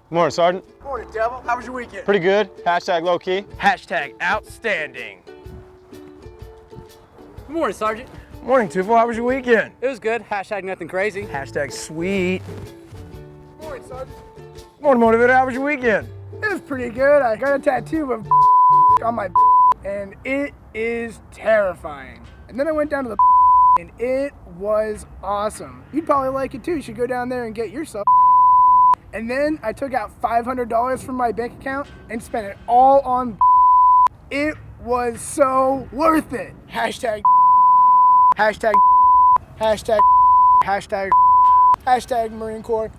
Morning, Sergeant. Morning, Devil. How was your weekend? Pretty good. Hashtag low key. Hashtag outstanding. Good morning, Sergeant. Morning, Tufo. How was your weekend? It was good. Hashtag nothing crazy. Hashtag sweet. Morning, Sergeant. Morning, Motivator. How was your weekend? It was pretty good. I got a tattoo of on my and it is terrifying. And then I went down to the and it was awesome. You'd probably like it too. You should go down there and get yourself. And then I took out $500 from my bank account and spent it all on. It was so worth it. Hashtag. Hashtag. Hashtag. Hashtag. Hashtag Marine Corps.